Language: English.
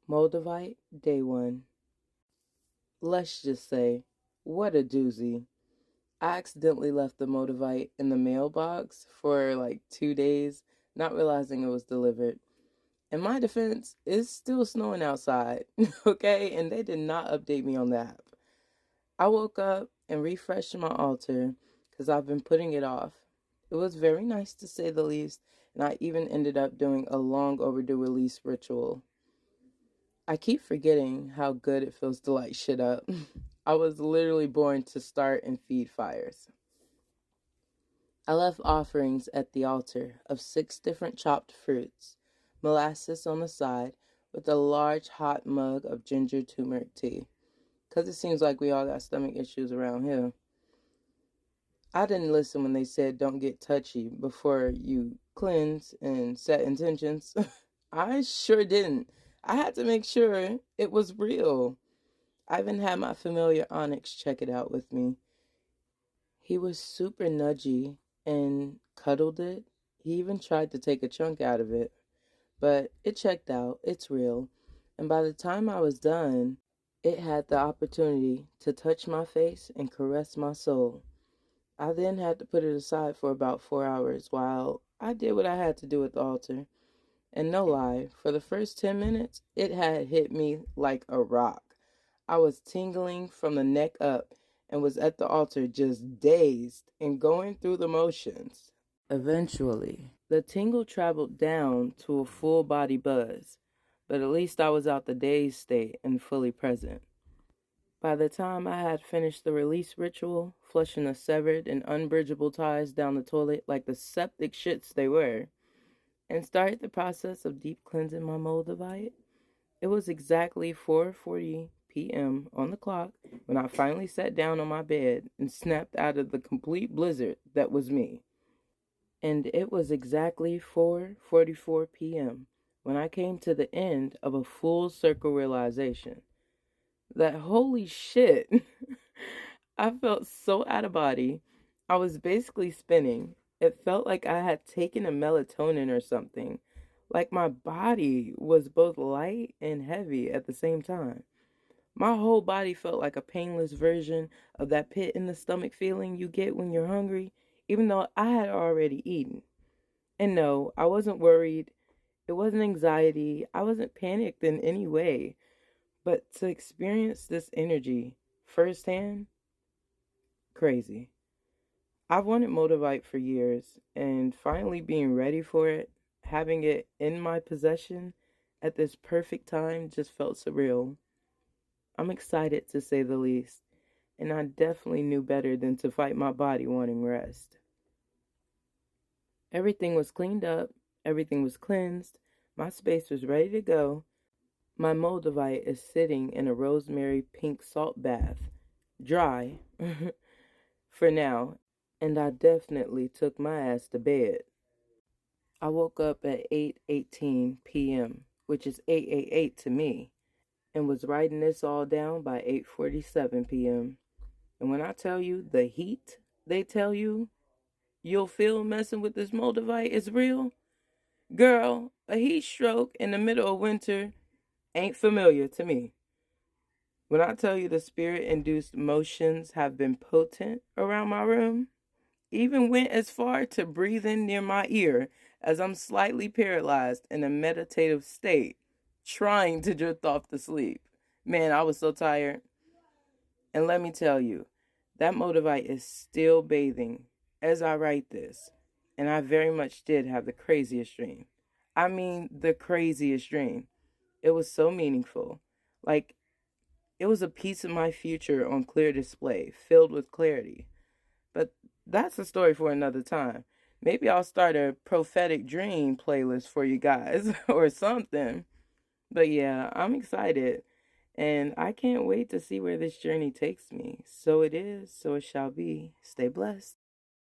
Moldivite, day one. Let's just say, what a doozy. I accidentally left the moldivite in the mailbox for like 2 days, not realizing it was delivered. In my defense, it's still snowing outside, okay? And they did not update me on the app. I woke up and refreshed my altar because I've been putting it off. It was very nice to say the least, and I even ended up doing a long overdue release ritual. I keep forgetting how good it feels to light shit up. I was literally born to start and feed fires. I left offerings at the altar of 6 different chopped fruits, molasses on the side, with a large hot mug of ginger turmeric tea. 'Cause it seems like we all got stomach issues around here. I didn't listen when they said don't get touchy before you cleanse and set intentions. I sure didn't. I had to make sure it was real. I even had my familiar Onyx check it out with me. He was super nudgy and cuddled it. He even tried to take a chunk out of it, but it checked out. It's real. And by the time I was done, it had the opportunity to touch my face and caress my soul. I then had to put it aside for about 4 hours while I did what I had to do at the altar. And no lie, for the first 10 minutes, it had hit me like a rock. I was tingling from the neck up and was at the altar just dazed and going through the motions. Eventually, the tingle traveled down to a full body buzz, but at least I was out the dazed state and fully present. By the time I had finished the release ritual, flushing the severed and unbridgeable ties down the toilet like the septic shits they were, and started the process of deep cleansing my moldavite, it was exactly 4:40 p.m. on the clock when I finally sat down on my bed and snapped out of the complete blizzard that was me. And it was exactly 4:44 p.m. when I came to the end of a full circle realization that holy shit, I felt so out of body. I was basically spinning. It felt like I had taken a melatonin or something. Like my body was both light and heavy at the same time. My whole body felt like a painless version of that pit in the stomach feeling you get when you're hungry, even though I had already eaten. And no, I wasn't worried. It wasn't anxiety. I wasn't panicked in any way. But to experience this energy firsthand, crazy. I've wanted Moldavite for years, and finally being ready for it, having it in my possession at this perfect time just felt surreal. I'm excited to say the least, and I definitely knew better than to fight my body wanting rest. Everything was cleaned up, everything was cleansed, my space was ready to go. My Moldavite is sitting in a rosemary pink salt bath, dry for now, and I definitely took my ass to bed. I woke up at 8:18 p.m., which is 8:88 to me, and was writing this all down by 8:47 p.m. And when I tell you the heat they tell you you'll feel messing with this Moldavite is real, girl, a heat stroke in the middle of winter ain't familiar to me. When I tell you the spirit-induced motions have been potent around my room, even went as far to breathe in near my ear as I'm slightly paralyzed in a meditative state, trying to drift off to sleep. Man, I was so tired. And let me tell you, that motivite is still bathing as I write this. And I very much did have the craziest dream. I mean, the craziest dream. It was so meaningful. Like, it was a piece of my future on clear display, filled with clarity. But that's a story for another time. Maybe I'll start a prophetic dream playlist for you guys or something. But yeah, I'm excited. And I can't wait to see where this journey takes me. So it is, so it shall be. Stay blessed.